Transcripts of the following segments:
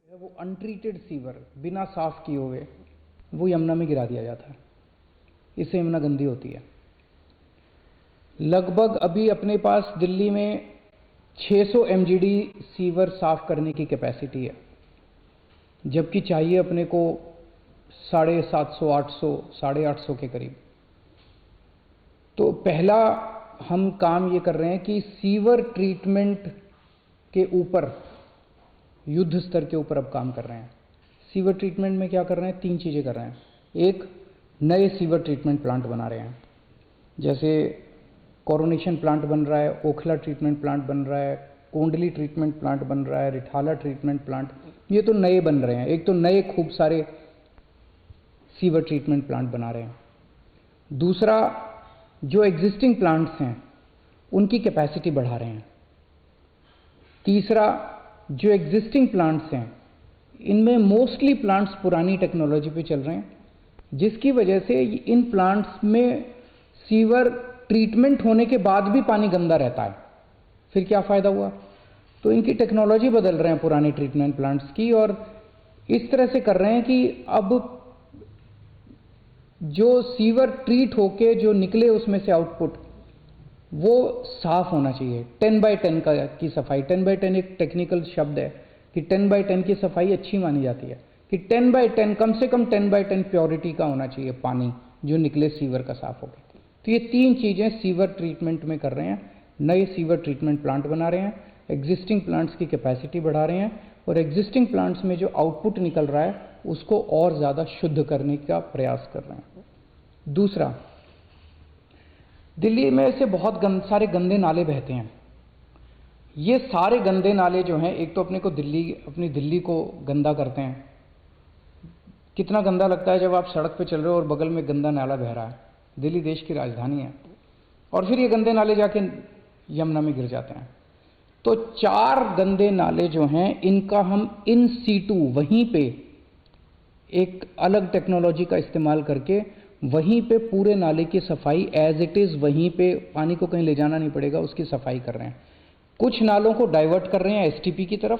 वो untreated sewer बिना साफ किए हुए वो यमुना में गिरा दिया जाता है। इससे यमुना गंदी होती है। लगभग अभी अपने पास दिल्ली में 600 एमजीडी सीवर साफ करने की कैपेसिटी है, जबकि चाहिए अपने को 750, 800, 850 के करीब। तो पहला हम काम ये कर रहे हैं कि सीवर ट्रीटमेंट के ऊपर, युद्ध स्तर के ऊपर अब काम कर रहे हैं। सीवर ट्रीटमेंट में क्या कर रहे हैं? 3 चीज़ें कर रहे हैं। एक, नए सीवर ट्रीटमेंट प्लांट बना रहे हैं, जैसे कोरोनेशन प्लांट बन रहा है, ओखला ट्रीटमेंट प्लांट बन रहा है, कोंडली ट्रीटमेंट प्लांट बन रहा है, रिठाला ट्रीटमेंट प्लांट, ये तो नए बन रहे हैं। एक तो नए खूब सारे सीवर ट्रीटमेंट प्लांट बना रहे हैं। दूसरा, जो एग्जिस्टिंग प्लांट्स हैं उनकी कैपेसिटी बढ़ा रहे हैं। तीसरा, जो एग्जिस्टिंग प्लांट्स हैं इनमें मोस्टली प्लांट्स पुरानी टेक्नोलॉजी पे चल रहे हैं, जिसकी वजह से इन प्लांट्स में सीवर ट्रीटमेंट होने के बाद भी पानी गंदा रहता है। फिर क्या फ़ायदा हुआ? तो इनकी टेक्नोलॉजी बदल रहे हैं पुराने ट्रीटमेंट प्लांट्स की, और इस तरह से कर रहे हैं कि अब जो सीवर ट्रीट होके जो निकले उसमें से आउटपुट वो साफ होना चाहिए। 10x10 की सफाई, 10x10 एक टेक्निकल शब्द है कि 10x10 की सफाई अच्छी मानी जाती है, कि 10x10 कम से कम 10x10 प्योरिटी का होना चाहिए पानी जो निकले सीवर का साफ होकर। तो ये 3 चीज़ें सीवर ट्रीटमेंट में कर रहे हैं। नए सीवर ट्रीटमेंट प्लांट बना रहे हैं, एग्जिस्टिंग प्लांट्स की कैपेसिटी बढ़ा रहे हैं, और एग्जिस्टिंग प्लांट्स में जो आउटपुट निकल रहा है उसको और ज़्यादा शुद्ध करने का प्रयास कर रहे हैं। दूसरा, दिल्ली में से बहुत सारे गंदे नाले बहते हैं। ये सारे गंदे नाले जो हैं, एक तो अपनी दिल्ली को गंदा करते हैं। कितना गंदा लगता है जब आप सड़क पे चल रहे हो और बगल में गंदा नाला बह रहा है। दिल्ली देश की राजधानी है, और फिर ये गंदे नाले जाके यमुना में गिर जाते हैं। तो 4 गंदे नाले जो हैं इनका हम इन सीटू वहीं पे एक अलग टेक्नोलॉजी का इस्तेमाल करके वहीं पे पूरे नाले की सफाई एज इट इज़, वहीं पे पानी को कहीं ले जाना नहीं पड़ेगा, उसकी सफाई कर रहे हैं। कुछ नालों को डाइवर्ट कर रहे हैं एसटीपी की तरफ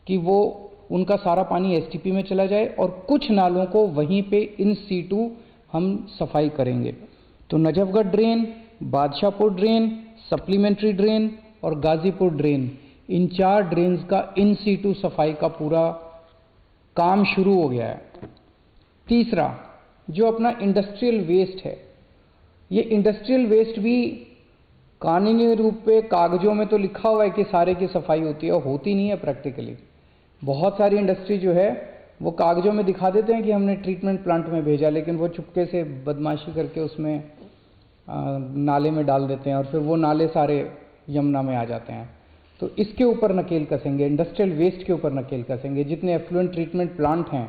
कि वो उनका सारा पानी एसटीपी में चला जाए, और कुछ नालों को वहीं पे इन सीटू हम सफाई करेंगे। तो Najafgarh drain, Badshahpur drain, supplementary drain और गाजीपुर ड्रेन, इन 4 ड्रेन्स का इन सीटू सफाई का पूरा काम शुरू हो गया है। तीसरा, जो अपना इंडस्ट्रियल वेस्ट है, ये इंडस्ट्रियल वेस्ट भी कानूनी रूप पे कागजों में तो लिखा हुआ है कि सारे की सफाई होती है, होती नहीं है प्रैक्टिकली। बहुत सारी इंडस्ट्री जो है वो कागजों में दिखा देते हैं कि हमने ट्रीटमेंट प्लांट में भेजा, लेकिन वो चुपके से बदमाशी करके उसमें नाले में डाल देते हैं, और फिर वो नाले सारे यमुना में आ जाते हैं। तो इसके ऊपर नकेल कसेंगे, इंडस्ट्रियल वेस्ट के ऊपर नकेल कसेंगे। जितने एफ्लुएंट ट्रीटमेंट प्लांट हैं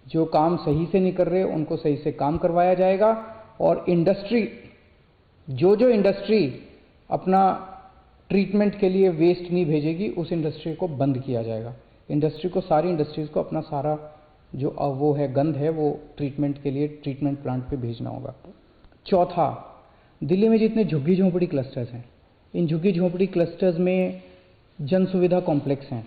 जो काम सही से नहीं कर रहे उनको सही से काम करवाया जाएगा, और इंडस्ट्री जो इंडस्ट्री अपना ट्रीटमेंट के लिए वेस्ट नहीं भेजेगी उस इंडस्ट्री को बंद किया जाएगा। इंडस्ट्री को, सारी इंडस्ट्रीज को अपना सारा जो वो है गंद है वो ट्रीटमेंट के लिए ट्रीटमेंट प्लांट पे भेजना होगा। चौथा, दिल्ली में जितने झुग्गी झोंपड़ी क्लस्टर्स हैं, इन झुग्गी झोंपड़ी क्लस्टर्स में जन सुविधा कॉम्प्लेक्स हैं,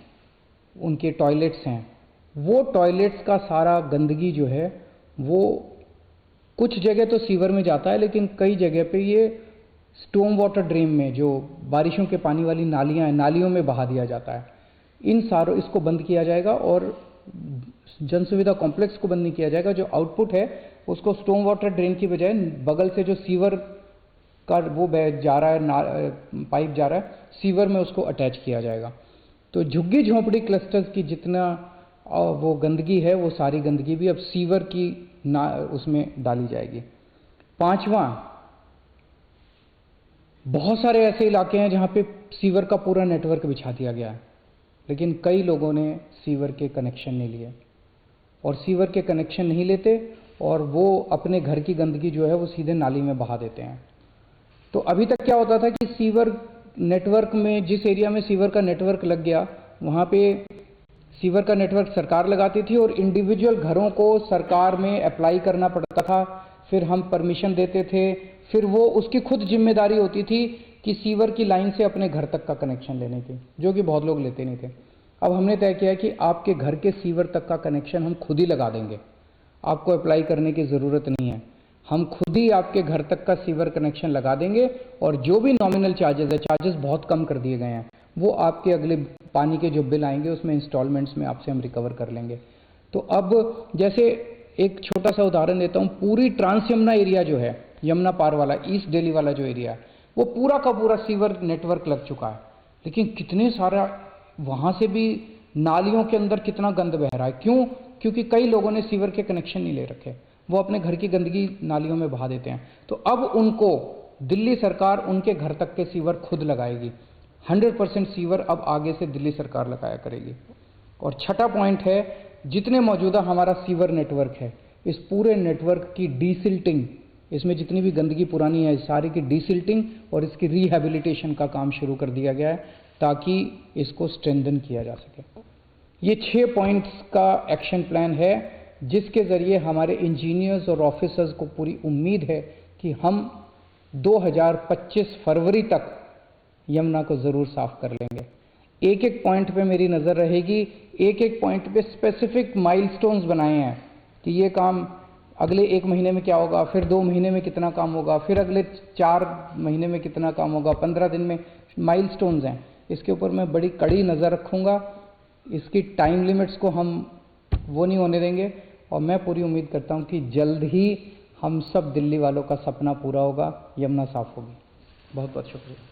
उनके टॉयलेट्स हैं, वो टॉयलेट्स का सारा गंदगी जो है वो कुछ जगह तो सीवर में जाता है, लेकिन कई जगह पे ये स्टॉर्म वाटर ड्रेन में, जो बारिशों के पानी वाली नालियां हैं, नालियों में बहा दिया जाता है। इसको बंद किया जाएगा, और जन सुविधा कॉम्प्लेक्स को बंद नहीं किया जाएगा। जो आउटपुट है उसको स्टॉर्म वाटर ड्रेन की बजाय बगल से जो सीवर का वो जा रहा है, पाइप जा रहा है सीवर में, उसको अटैच किया जाएगा। तो झुग्गी झोंपड़ी क्लस्टर्स की जितना वो गंदगी है वो सारी गंदगी भी अब सीवर की उसमें डाली जाएगी। पांचवा, बहुत सारे ऐसे इलाके हैं जहां पे सीवर का पूरा नेटवर्क बिछा दिया गया है, लेकिन कई लोगों ने सीवर के कनेक्शन नहीं लिए, और सीवर के कनेक्शन नहीं लेते और वो अपने घर की गंदगी जो है वो सीधे नाली में बहा देते हैं। तो अभी तक क्या होता था कि सीवर नेटवर्क में, जिस एरिया में सीवर का नेटवर्क लग गया वहाँ पे सीवर का नेटवर्क सरकार लगाती थी, और इंडिविजुअल घरों को सरकार में अप्लाई करना पड़ता था, फिर हम परमिशन देते थे, फिर वो उसकी खुद जिम्मेदारी होती थी कि सीवर की लाइन से अपने घर तक का कनेक्शन लेने की, जो कि बहुत लोग लेते नहीं थे। अब हमने तय किया कि आपके घर के सीवर तक का कनेक्शन हम खुद ही लगा देंगे, आपको अप्लाई करने की ज़रूरत नहीं है। हम खुद ही आपके घर तक का सीवर कनेक्शन लगा देंगे और जो भी नॉमिनल चार्जेस है, चार्जेस बहुत कम कर दिए गए हैं, वो आपके अगले पानी के जो बिल आएंगे उसमें इंस्टॉलमेंट्स में आपसे हम रिकवर कर लेंगे। तो अब जैसे एक छोटा सा उदाहरण देता हूँ, पूरी ट्रांस यमुना एरिया जो है, यमुना पार वाला, ईस्ट दिल्ली वाला जो एरिया है, वो पूरा का पूरा सीवर नेटवर्क लग चुका है, लेकिन कितने सारा वहाँ से भी नालियों के अंदर कितना गंद बह रहा है। क्यों? क्योंकि कई लोगों ने सीवर के कनेक्शन नहीं ले रखे, वो अपने घर की गंदगी नालियों में बहा देते हैं। तो अब उनको दिल्ली सरकार उनके घर तक के सीवर खुद लगाएगी। 100% सीवर अब आगे से दिल्ली सरकार लगाया करेगी। और छठा पॉइंट है, जितने मौजूदा हमारा सीवर नेटवर्क है, इस पूरे नेटवर्क की डीसिल्टिंग, इसमें जितनी भी गंदगी पुरानी है सारी की डीसिल्टिंग और इसकी रिहैबिलिटेशन का काम शुरू कर दिया गया है ताकि इसको स्ट्रेंथन किया जा सके। ये 6 पॉइंट्स का एक्शन प्लान है जिसके ज़रिए हमारे इंजीनियर्स और ऑफिसर्स को पूरी उम्मीद है कि हम 2025 फरवरी तक यमुना को ज़रूर साफ कर लेंगे। एक एक पॉइंट पे मेरी नज़र रहेगी, एक एक पॉइंट पे स्पेसिफिक माइलस्टोन्स बनाए हैं कि ये काम अगले 1 महीने में क्या होगा, फिर 2 महीने में कितना काम होगा, फिर अगले 4 महीने में कितना काम होगा, 15 दिन में माइलस्टोन्स हैं। इसके ऊपर मैं बड़ी कड़ी नज़र रखूँगा, इसकी टाइम लिमिट्स को हम वो नहीं होने देंगे और मैं पूरी उम्मीद करता हूँ कि जल्द ही हम सब दिल्ली वालों का सपना पूरा होगा, यमुना साफ होगी। बहुत बहुत शुक्रिया।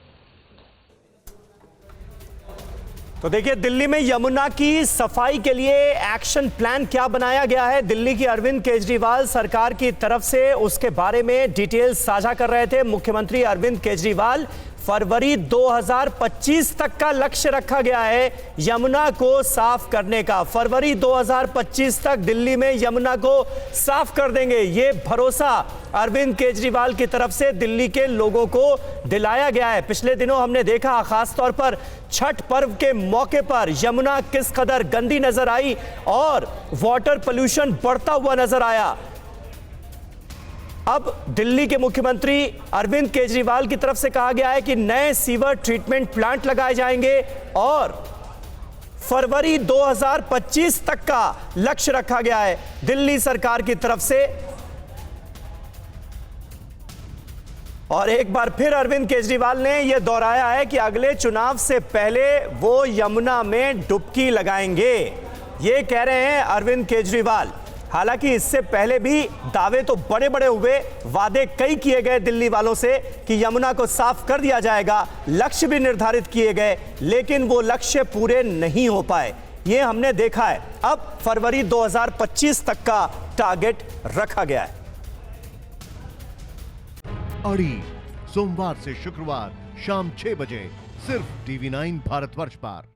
तो देखिए, दिल्ली में यमुना की सफाई के लिए एक्शन प्लान क्या बनाया गया है दिल्ली की अरविंद केजरीवाल सरकार की तरफ से, उसके बारे में डिटेल साझा कर रहे थे मुख्यमंत्री अरविंद केजरीवाल। फरवरी 2025 तक का लक्ष्य रखा गया है यमुना को साफ करने का। फरवरी 2025 तक दिल्ली में यमुना को साफ कर देंगे, ये भरोसा अरविंद केजरीवाल की तरफ से दिल्ली के लोगों को दिलाया गया है। पिछले दिनों हमने देखा, खासतौर पर छठ पर्व के मौके पर यमुना किस कदर गंदी नजर आई और वाटर पोल्यूशन बढ़ता हुआ नजर आया। अब दिल्ली के मुख्यमंत्री अरविंद केजरीवाल की तरफ से कहा गया है कि नए सीवर ट्रीटमेंट प्लांट लगाए जाएंगे और फरवरी 2025 तक का लक्ष्य रखा गया है दिल्ली सरकार की तरफ से। और एक बार फिर अरविंद केजरीवाल ने यह दोहराया है कि अगले चुनाव से पहले वो यमुना में डुबकी लगाएंगे, ये कह रहे हैं अरविंद केजरीवाल। हालांकि इससे पहले भी दावे तो बड़े बड़े हुए, वादे कई किए गए दिल्ली वालों से कि यमुना को साफ कर दिया जाएगा, लक्ष्य भी निर्धारित किए गए, लेकिन वो लक्ष्य पूरे नहीं हो पाए, ये हमने देखा है। अब फरवरी 2025 तक का टारगेट रखा गया है। अड़ी सोमवार से शुक्रवार शाम 6 बजे सिर्फ TV9 भारतवर्ष पर।